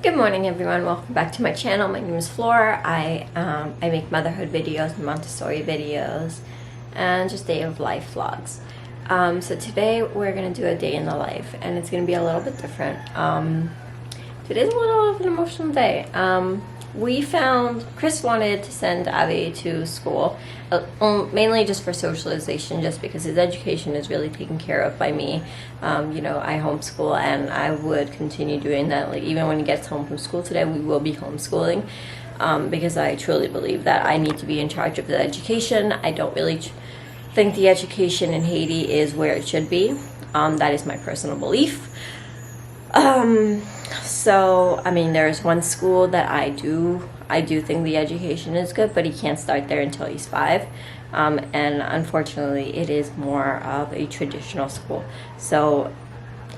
Good morning, everyone. Welcome back to my channel. My name is Flora. I make motherhood videos, Montessori videos, and just day of life vlogs. So today we're gonna do a day in the life, and it's gonna be a little bit different. Today's a little of an emotional day. Chris wanted to send Avi to school, mainly just for socialization, just because his education is really taken care of by me. I homeschool, and I would continue doing that. Like, even when he gets home from school today, we will be homeschooling, because I truly believe that I need to be in charge of the education. I don't really think the education in Haiti is where it should be. That is my personal belief. There's one school that I do think the education is good, but he can't start there until he's 5. And unfortunately, it is more of a traditional school. So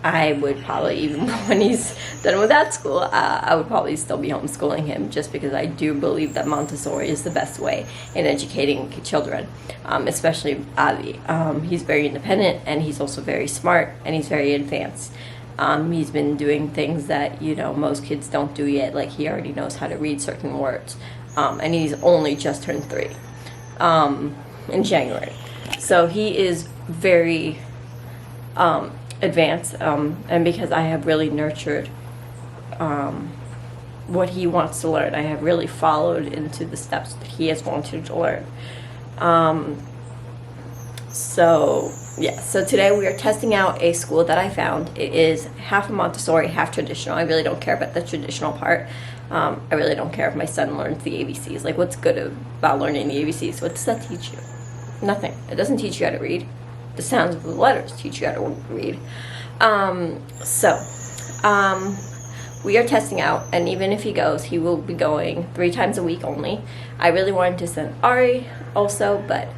I would probably, even when he's done with that school, I would probably still be homeschooling him, just because I do believe that Montessori is the best way in educating children, especially Avi. He's very independent, and he's also very smart, and he's very advanced. He's been doing things that, most kids don't do yet. Like, he already knows how to read certain words. And he's only just turned 3 in January. So he is very advanced. And because I have really nurtured what he wants to learn, I have really followed into the steps that he has wanted to learn. So today we are testing out a school that I found. It is half a Montessori, half traditional. I really don't care about the traditional part. I really don't care if my son learns the ABCs. Like, what's good about learning the ABCs? What does that teach you? Nothing. It doesn't teach you how to read. The sounds of the letters teach you how to read. We are testing out, and even if he goes, he will be going 3 times a week only. I really wanted to send Ari also, but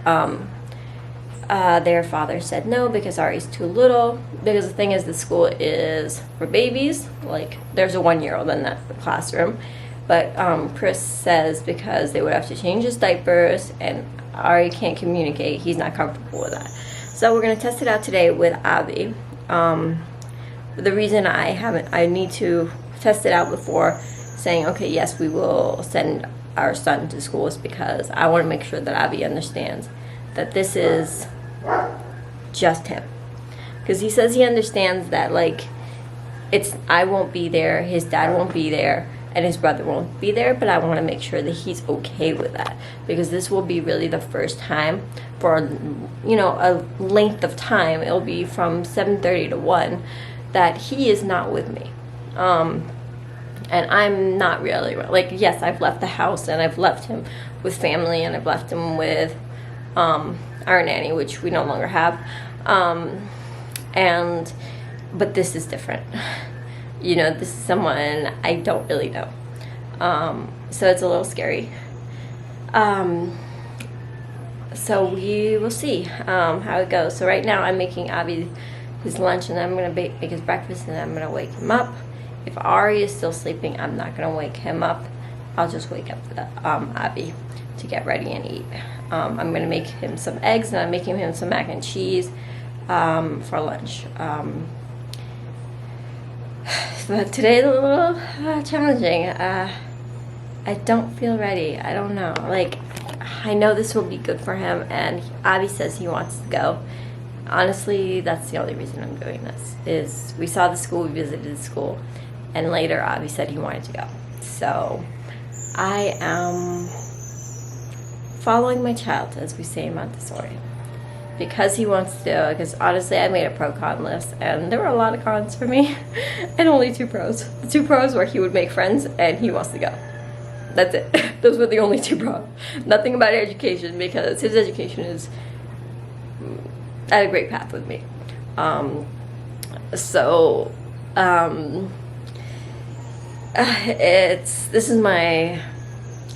their father said no, because Ari's too little. Because the thing is, the school is for babies. Like, there's a 1-year-old in that classroom. But Chris says because they would have to change his diapers, and Ari can't communicate, he's not comfortable with that. So we're going to test it out today with Avi. The reason I need to test it out before saying, okay, yes, we will send our son to school, is because I want to make sure that Avi understands that this is just him. Because he says he understands that, like, I won't be there, his dad won't be there, and his brother won't be there, but I want to make sure that he's okay with that, because this will be really the first time for, a length of time. It'll be from 7:30 to 1 that he is not with me. And I'm not really, like, yes, I've left the house, and I've left him with family, and I've left him with our nanny, which we no longer have. But this is different. This is someone I don't really know. So it's a little scary. So we will see how it goes. So right now I'm making Avi his lunch, and I'm going to make his breakfast, and I'm going to wake him up. If Ari is still sleeping, I'm not going to wake him up. I'll just wake up Avi to get ready and eat. I'm going to make him some eggs, and I'm making him some mac and cheese for lunch. But today is a little challenging. I don't feel ready. I don't know. Like, I know this will be good for him, and Avi says he wants to go. Honestly, that's the only reason I'm doing this. Is we saw the school, we visited the school, and later Avi said he wanted to go. So I am following my child, as we say in Montessori, because he wants to. Because honestly, I made a pro-con list, and there were a lot of cons for me and only 2 pros. The 2 pros were he would make friends and he wants to go. That's it. Those were the only 2 pros. Nothing about education, because his education is at a great path with me.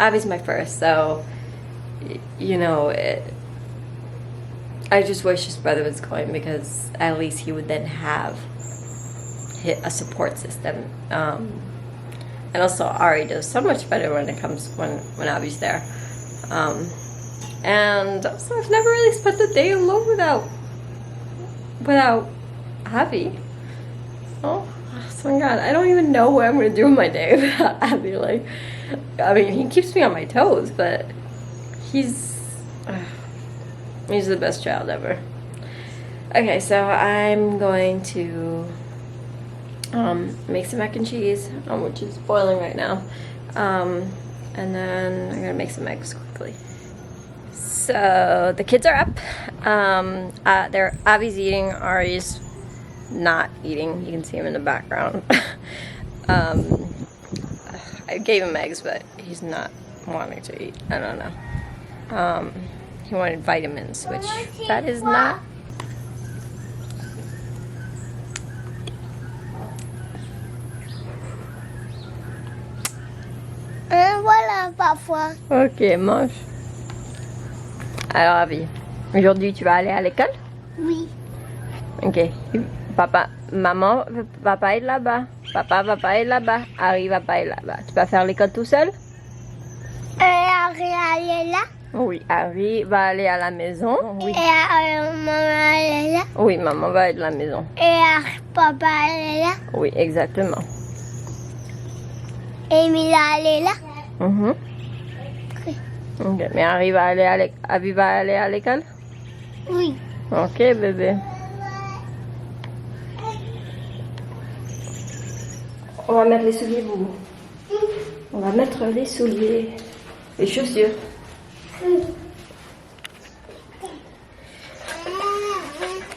Avi's my first, so I just wish his brother was going, because at least he would then have a support system. And also Ari does so much better when Avi's there. And also, I've never really spent a day alone without Avi. Oh, Oh my god, I don't even know what I'm gonna do with my day without Abby. Like, I mean, he keeps me on my toes, but he's the best child ever. Okay, so I'm going to make some mac and cheese, which is boiling right now, and then I'm gonna make some eggs quickly. So the kids are up. Avi's eating, Ari's not eating. You can see him in the background. I gave him eggs, but he's not wanting to eat. I don't know. He wanted vitamins, which that is not. Voilà, parfois. Ok, mange. Alors, Avi, aujourd'hui tu vas aller à l'école? Oui. Ok. Papa, maman va pas être là-bas. Papa va pas être là-bas. Harry va pas être là-bas. Tu vas faire l'école tout seul? Harry, elle est là. Oui, Harry va aller à la maison. Oui. Et maman, elle est là. Oui, maman va être à la maison. Et papa, elle est là. Oui, exactement. Et Mila, elle est là. Mhm. Ok, mais Harry va aller Abby va aller à l'école? Oui. Ok, bébé. On va mettre les souliers, Boubou. On va mettre les souliers, les chaussures.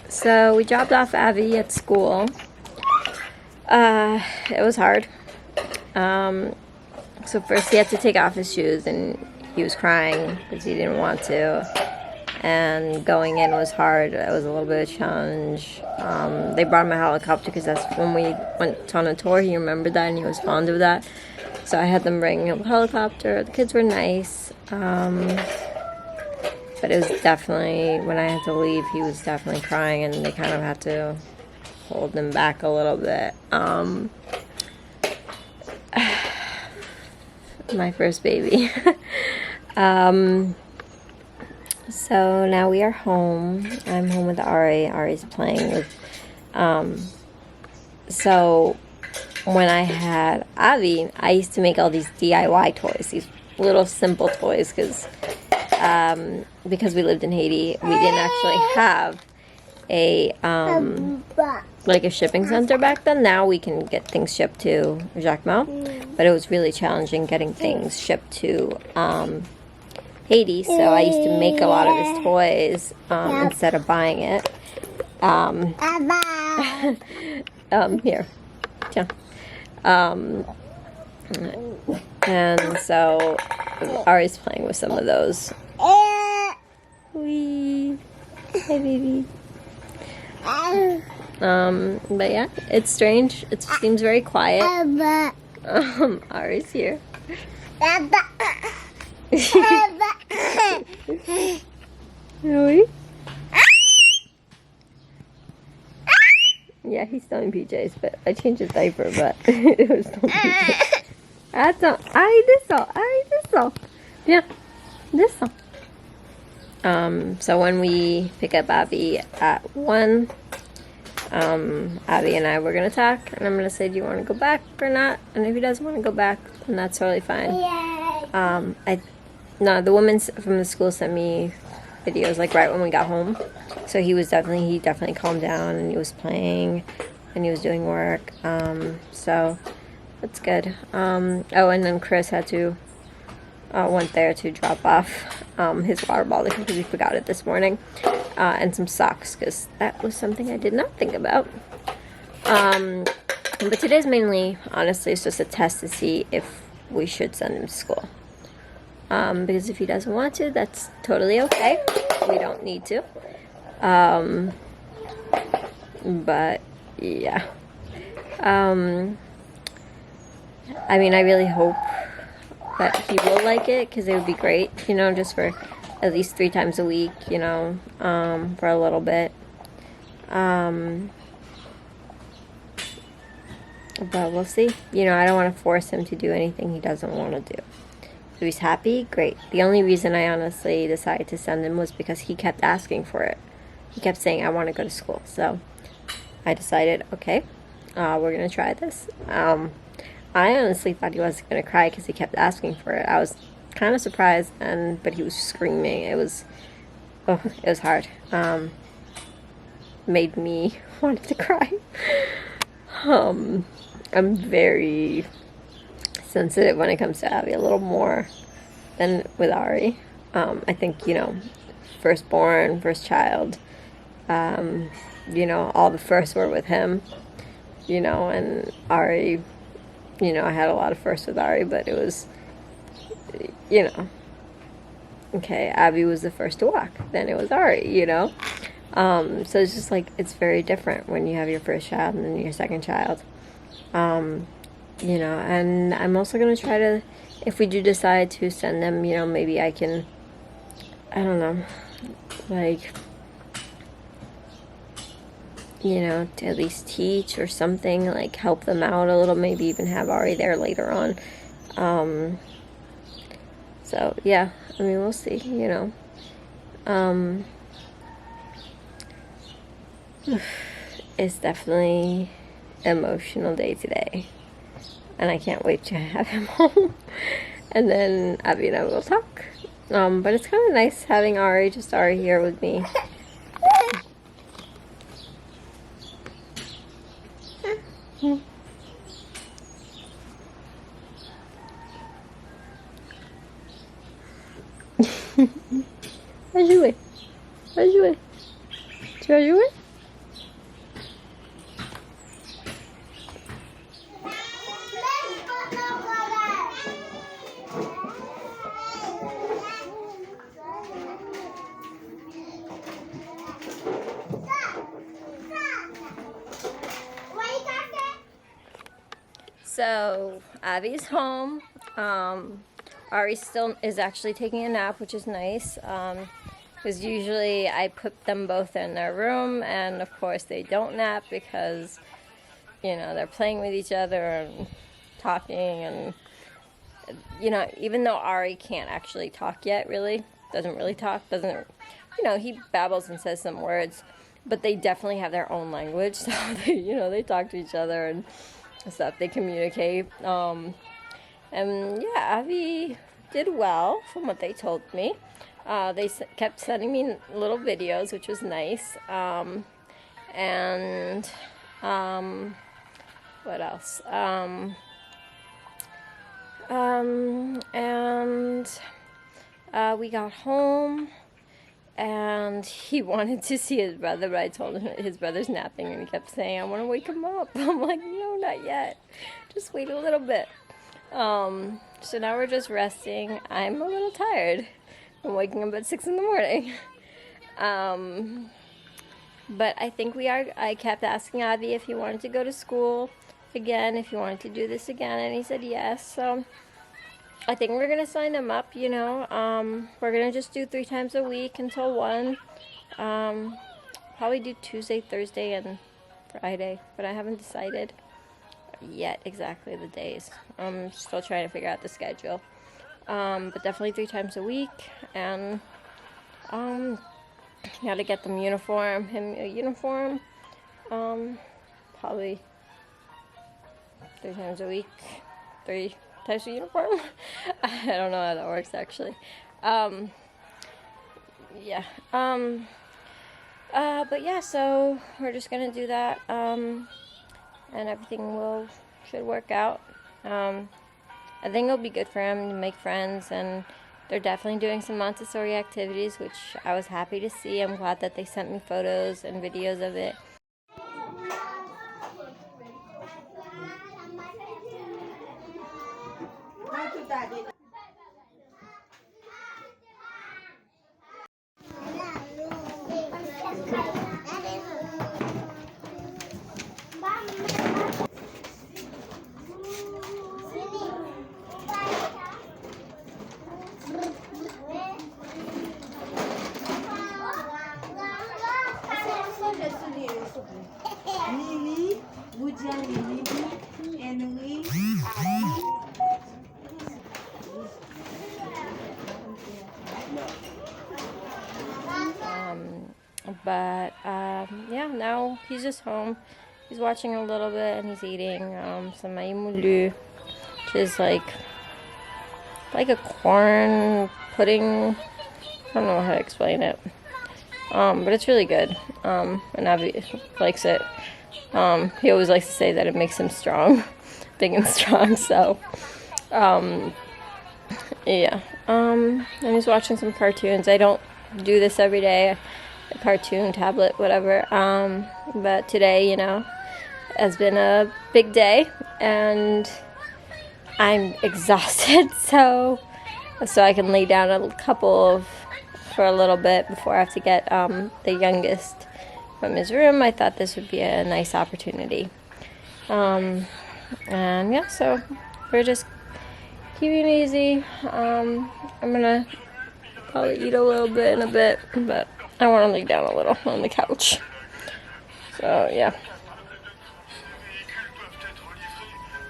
So we dropped off Abby at school. It was hard. So first he had to take off his shoes and he was crying because he didn't want to. And going in was hard. It was a little bit of a challenge. They brought him a helicopter because that's when we went on a tour. He remembered that and he was fond of that. So I had them bring him a helicopter. The kids were nice. But it was definitely, when I had to leave, he was definitely crying and they kind of had to hold him back a little bit. My first baby. So now we are home. I'm home with Ari. Ari's playing with, so when I had Avi, I used to make all these DIY toys, these little simple toys, because we lived in Haiti, we didn't actually have a, like a shipping center back then. Now we can get things shipped to Jacmel, but it was really challenging getting things shipped to, Haiti, so I used to make a lot of his toys instead of buying it. Here. Yeah. And so Ari's playing with some of those. Wee. Hi, baby. But yeah, it's strange. It seems very quiet. Ari's here. Really? Yeah, he's still in PJs, but I changed his diaper, but it was still PJs. Attends, arrête ça. Viens, descends. So when we pick up Abby at 1, Abby and I were gonna talk, and I'm gonna say, do you want to go back or not? And if he doesn't want to go back, then that's totally fine. The woman from the school sent me videos like right when we got home, so he definitely calmed down and he was playing and he was doing work. So that's good. Oh, and then Chris had to went there to drop off his water bottle because he forgot it this morning, and some socks because that was something I did not think about. But today's mainly, honestly, it's just a test to see if we should send him to school. Because if he doesn't want to, that's totally okay. We don't need to. But yeah. I mean, I really hope that he will like it because it would be great, just for at least 3 times a week, for a little bit. But we'll see. I don't want to force him to do anything he doesn't want to do. So he's happy, great. The only reason I honestly decided to send him was because he kept asking for it. He kept saying, I want to go to school. So I decided, okay, we're gonna try this. I honestly thought he wasn't gonna cry because he kept asking for it. I was kind of surprised, but he was screaming. It was hard. Made me want to cry. I'm very sensitive when it comes to Abby, a little more than with Ari. I think, firstborn, first child, all the firsts were with him, and Ari, I had a lot of firsts with Ari, but it was, okay, Abby was the first to walk, then it was Ari, So it's just like, it's very different when you have your first child and then your second child. And I'm also going to try to, if we do decide to send them, maybe I can, I don't know, like, to at least teach or something, like help them out a little, maybe even have Ari there later on. So yeah, I mean, we'll see, It's definitely an emotional day today, and I can't wait to have him home. And then Abby and I will talk. But it's kind of nice having Ari here with me. Vai jouer. Vai jouer. Tu vas jouer? So Abby's home. Ari still is actually taking a nap, which is nice. Because usually I put them both in their room, and of course they don't nap because, they're playing with each other and talking, and, even though Ari can't actually talk yet, really, doesn't really talk, he babbles and says some words, but they definitely have their own language, so they talk to each other and stuff, they communicate. And yeah, Abby did well from what they told me. They kept sending me little videos, which was nice. And what else? We got home, and he wanted to see his brother, but I told him his brother's napping, and he kept saying, I want to wake him up. I'm like, no, not yet. Just wait a little bit. So now we're just resting. I'm a little tired. I'm waking up at 6 in the morning. But I think I kept asking Abby if he wanted to go to school again, if he wanted to do this again, and he said yes. So I think we're going to sign him up, We're going to just do 3 times a week until 1. Probably do Tuesday, Thursday, and Friday, but I haven't decided yet exactly the days. I'm still trying to figure out the schedule. But definitely 3 times a week, and gotta get him a uniform. Probably 3 times a week, 3 types of uniform. I don't know how that works actually. Yeah. But yeah, so we're just gonna do that, and everything should work out. I think it'll be good for him to make friends, and they're definitely doing some Montessori activities, which I was happy to see. I'm glad that they sent me photos and videos of it. But yeah, now he's just home. he's watching a little bit and he's eating some maïmoulu, which is like a corn pudding. I don't know how to explain it. But it's really good. And Abby likes it. He always likes to say that it makes him strong, big and strong. So, yeah. And he's watching some cartoons. I don't do this every day. A cartoon, tablet, whatever. But today, you know, has been a big day, and I'm exhausted. So I can lay down for a little bit before I have to get the youngest from his room. I thought this would be a nice opportunity. And yeah, so we're just keeping it easy. I'm gonna probably eat a little bit in a bit, but I want to lay down a little on the couch. So yeah.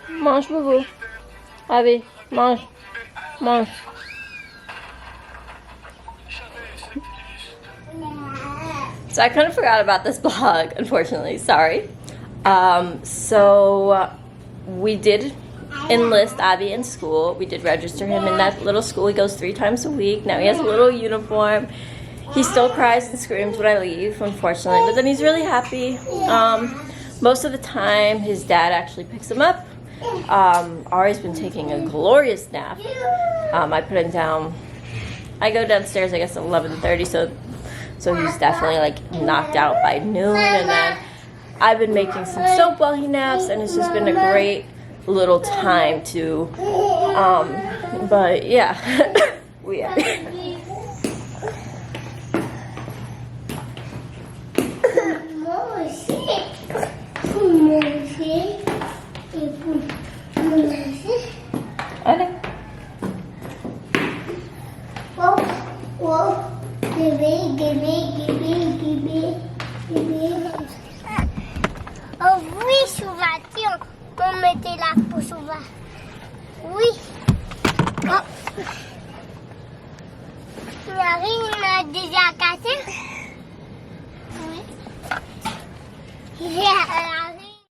Mange, boubou. Abby, mange. Mange. So I kind of forgot about this blog, unfortunately. Sorry. So we did enlist Abby in school. We did register him in that little school. He goes 3 times a week. Now he has a little uniform. He still cries and screams when I leave, unfortunately. But then he's really happy. Most of the time, his dad actually picks him up. Ari's been taking a glorious nap. I put him down. I go downstairs, I guess, at 11:30, so he's definitely like knocked out by noon. And then I've been making some soap while he naps, and it's just been a great little time to, but yeah, we are. Oh oui, Souvation, on mettait la peau sauvage. Oui. Oh. Marie m'a déjà cassé. Oui.